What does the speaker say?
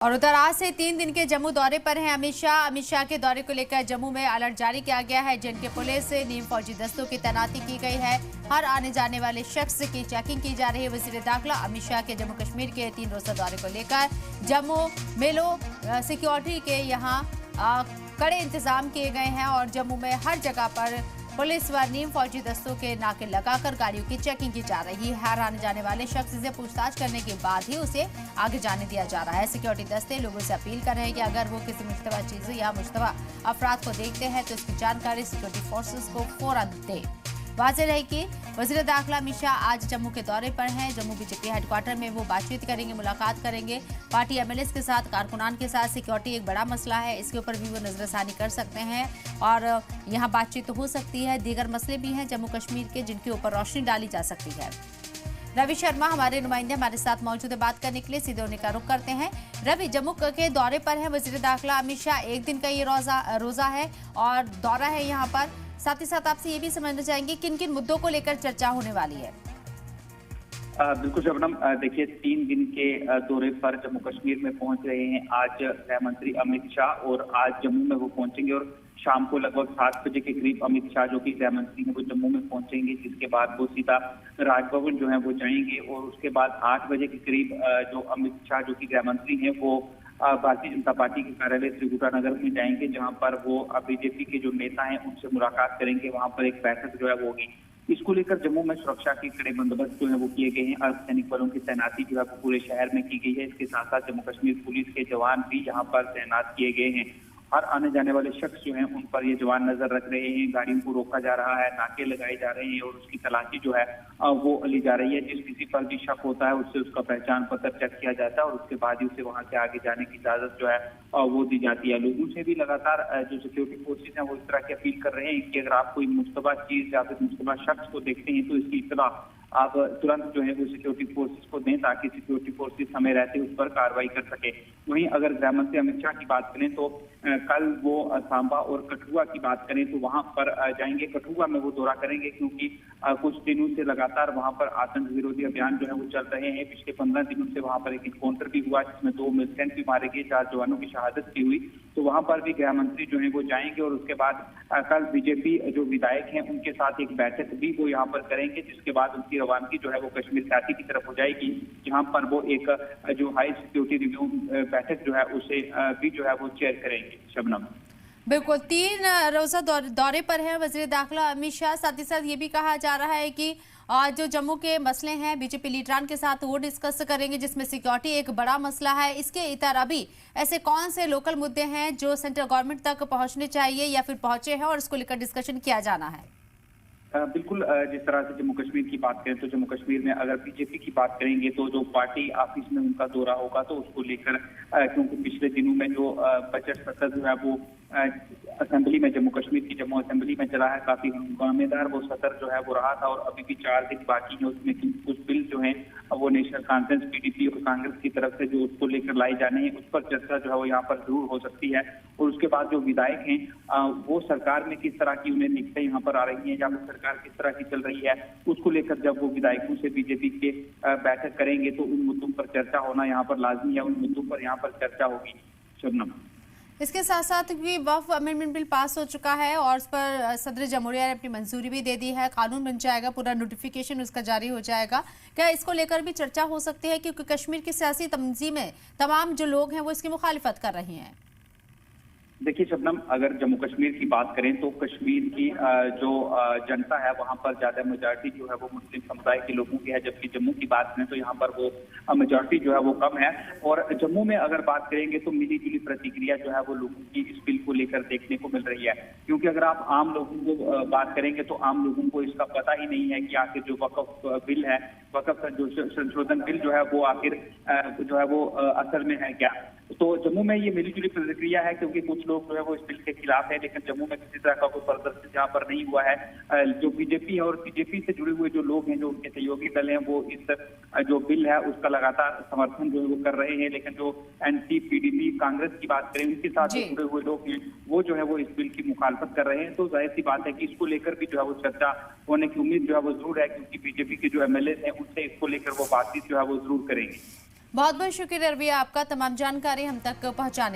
और उधर आज से 3 दिन के जम्मू दौरे पर हैं अमित शाह। अमित शाह के दौरे को लेकर जम्मू में अलर्ट जारी किया गया है, जिनके पुलिस से नीम फौजी दस्तों की तैनाती की गई है। हर आने जाने वाले शख्स की चेकिंग की जा रही है। वजीर दाखिला अमित शाह के जम्मू कश्मीर के 3 रोजा दौरे को लेकर जम्मू में सिक्योरिटी के यहाँ कड़े इंतजाम किए गए हैं और जम्मू में हर जगह पर पुलिस व नीम फौजी दस्तों के नाके लगाकर गाड़ियों की चेकिंग की जा रही है। हर आने जाने वाले शख्स से पूछताछ करने के बाद ही उसे आगे जाने दिया जा रहा है। सिक्योरिटी दस्ते लोगों से अपील कर रहे हैं कि अगर वो किसी मुश्तबा चीज या मुश्तबा अफराद को देखते हैं तो इसकी जानकारी सिक्योरिटी फोर्सेस को फौरन दें। वाज़ेह रहे कि वज़ीर दाखिला अमित शाह आज जम्मू के दौरे पर हैं। जम्मू बीजेपी हेडक्वार्टर में वो बातचीत करेंगे, मुलाकात करेंगे पार्टी एमएलएस के साथ, कारकुनान के साथ। सिक्योरिटी एक बड़ा मसला है, इसके ऊपर भी वो नजरसानी कर सकते हैं और यहाँ बातचीत हो सकती है। दीगर मसले भी हैं जम्मू कश्मीर के जिनके ऊपर रोशनी डाली जा सकती है। रवि शर्मा हमारे नुमाइंदे हमारे साथ मौजूद है, बात करने के लिए सीधे उन्हीं का रुख करते हैं। रवि, जम्मू के दौरे पर है वज़ीर दाखिला अमित शाह, एक दिन का ये रोजा है और दौरा है यहाँ पर। साथ ही साथ आपसे ये भी समझना चाहेंगे किन किन मुद्दों को लेकर चर्चा होने वाली है। बिल्कुल शबनम, देखिए 3 दिन के दौरे पर जम्मू कश्मीर में पहुंच रहे हैं आज गृह मंत्री अमित शाह और आज जम्मू में वो पहुंचेंगे और शाम को लगभग 7 बजे के करीब अमित शाह जो कि गृह मंत्री हैं वो जम्मू में पहुंचेंगे, जिसके बाद वो सीधा राजभवन जो है वो जाएंगे और उसके बाद 8 बजे के करीब जो अमित शाह जो कि गृह मंत्री हैं वो भारतीय जनता पार्टी के कार्यालय त्रिकुटानगर में जाएंगे, जहां पर वो बीजेपी के जो नेता हैं उनसे मुलाकात करेंगे। वहां पर एक बैठक जो है वो होगी। इसको लेकर जम्मू में सुरक्षा के कड़े बंदोबस्त जो है वो किए गए हैं। अर्धसैनिक बलों की तैनाती जो है वो पूरे शहर में की गई है। इसके साथ साथ जम्मू कश्मीर पुलिस के जवान भी यहाँ पर तैनात किए गए हैं। हर आने जाने वाले शख्स जो हैं उन पर ये जवान नजर रख रहे हैं। गाड़ियों को रोका जा रहा है, नाके लगाए जा रहे हैं और उसकी तलाशी जो है वो ली जा रही है। जिस किसी पर भी शक होता है उससे उसका पहचान पत्र चेक किया जाता है और उसके बाद ही उसे वहां से आगे जाने की इजाजत जो है वो दी जाती है। लोगों से भी लगातार जो सिक्योरिटी फोर्सेज हैं वो इस तरह की अपील कर रहे हैं कि अगर आप कोई मुश्तबा चीज या फिर मुश्तबा शख्स को देखते हैं तो इसकी इत्तला आप तुरंत जो है वो सिक्योरिटी फोर्सेस को दें ताकि सिक्योरिटी फोर्सेस समय रहते उस पर कार्रवाई कर सके। वहीं अगर गृह मंत्री अमित शाह की बात करें तो कल वो सांबा और कठुआ की बात करें तो वहां पर जाएंगे। कठुआ में वो दौरा करेंगे क्योंकि कुछ दिनों से लगातार वहां पर आतंक विरोधी अभियान जो है वो चल रहे हैं। पिछले 15 दिनों से वहां पर एक इनकाउंटर भी हुआ जिसमें 2 मिलिटेंट भी मारे गए, 4 जवानों की शहादत भी हुई। तो वहां पर भी गृह मंत्री जो है वो जाएंगे और उसके बाद कल बीजेपी जो विधायक हैं उनके साथ एक बैठक भी वो यहाँ पर करेंगे, जिसके बाद उनकी रवानगी जो है वो कश्मीर घाटी की तरफ हो जाएगी, जहाँ पर वो एक जो हाई सिक्योरिटी रिव्यू बैठक जो है उसे भी जो है वो चेयर करेंगे। शबनम, बिल्कुल 3 रोजा दौरे पर है वज़ीर दाखिला अमित शाह। साथ ही साथ ये भी कहा जा रहा है कि जो जम्मू के मसले हैं बीजेपी लीडरान के साथ वो डिस्कस करेंगे, जिसमें सिक्योरिटी एक बड़ा मसला है। इसके इतर अभी ऐसे कौन से लोकल मुद्दे हैं जो सेंट्रल गवर्नमेंट तक पहुंचने चाहिए या फिर पहुंचे हैं और इसको लेकर डिस्कशन किया जाना है? बिल्कुल, जिस तरह से जम्मू कश्मीर की बात करें तो जम्मू कश्मीर में अगर बीजेपी की बात करेंगे तो जो पार्टी ऑफिस में उनका दौरा होगा तो उसको लेकर क्योंकि पिछले दिनों में जो बजट सत्र जो है वो असेंबली में जम्मू कश्मीर की जम्मू असेंबली में चला है, काफी हंगामेदार वो सत्र जो है वो रहा था और अभी भी 4 दिन बाकी है। उसमें कुछ बिल जो है वो नेशनल कॉन्फ्रेंस पीडीपी और कांग्रेस की तरफ से जो उसको लेकर लाई जाने हैं उस पर चर्चा जो है वो यहाँ पर जरूर हो सकती है। और उसके बाद जो विधायक हैं वो सरकार में किस तरह की उन्हें निकटें यहाँ पर आ रही है या फिर सरकार किस तरह की चल रही है उसको लेकर जब वो विधायकों से बीजेपी के बैठक करेंगे तो उन मुद्दों पर चर्चा होना यहाँ पर लाजमी है। उन मुद्दों पर यहाँ पर चर्चा होगी। शबनम, इसके साथ साथ भी वक्फ अमेंडमेंट बिल पास हो चुका है और उस पर सदर जमहूरिया ने अपनी मंजूरी भी दे दी है। कानून बन जाएगा, पूरा नोटिफिकेशन उसका जारी हो जाएगा। क्या इसको लेकर भी चर्चा हो सकती है क्योंकि कश्मीर की सियासी तंजीमें तमाम जो लोग हैं वो इसकी मुखालिफत कर रही हैं? देखिए शबनम, अगर जम्मू कश्मीर की बात करें तो कश्मीर की जो जनता है वहां पर ज्यादा मेजॉरिटी जो है वो मुस्लिम समुदाय के लोगों की है, जबकि जम्मू की बात करें तो यहाँ पर वो मेजॉरिटी जो है वो कम है। और जम्मू में अगर बात करेंगे तो मिली जुली प्रतिक्रिया जो है वो लोगों की इस बिल को लेकर देखने को मिल रही है, क्योंकि अगर आप आम लोगों को बात करेंगे तो आम लोगों को इसका पता ही नहीं है कि आखिर जो वक्फ बिल है, वक्फ जो संशोधन बिल जो है वो आखिर जो है वो असल में है क्या। तो जम्मू में ये मिली जुली प्रतिक्रिया है क्योंकि कुछ लोग जो है वो इस बिल के खिलाफ है, लेकिन जम्मू में किसी तरह का कोई प्रदर्शन जहाँ पर नहीं हुआ है। जो बीजेपी है और बीजेपी से जुड़े हुए जो लोग हैं, जो उनके सहयोगी दल हैं, वो इस जो बिल है उसका लगातार समर्थन जो है वो कर रहे हैं। लेकिन जो एनसी पीडीपी कांग्रेस की बात करें उनके साथ जुड़े हुए लोग हैं वो जो है वो इस बिल की मुखालफत कर रहे हैं। तो जाहिर सी बात है कि इसको लेकर भी जो है वो चर्चा होने की उम्मीद जो है वो जरूर है, क्योंकि बीजेपी के जो एमएलए हैं उनसे इसको लेकर वो बातचीत जो है वो जरूर करेंगे। बहुत बहुत शुक्रिया रवि आपका तमाम जानकारी हम तक पहुंचाने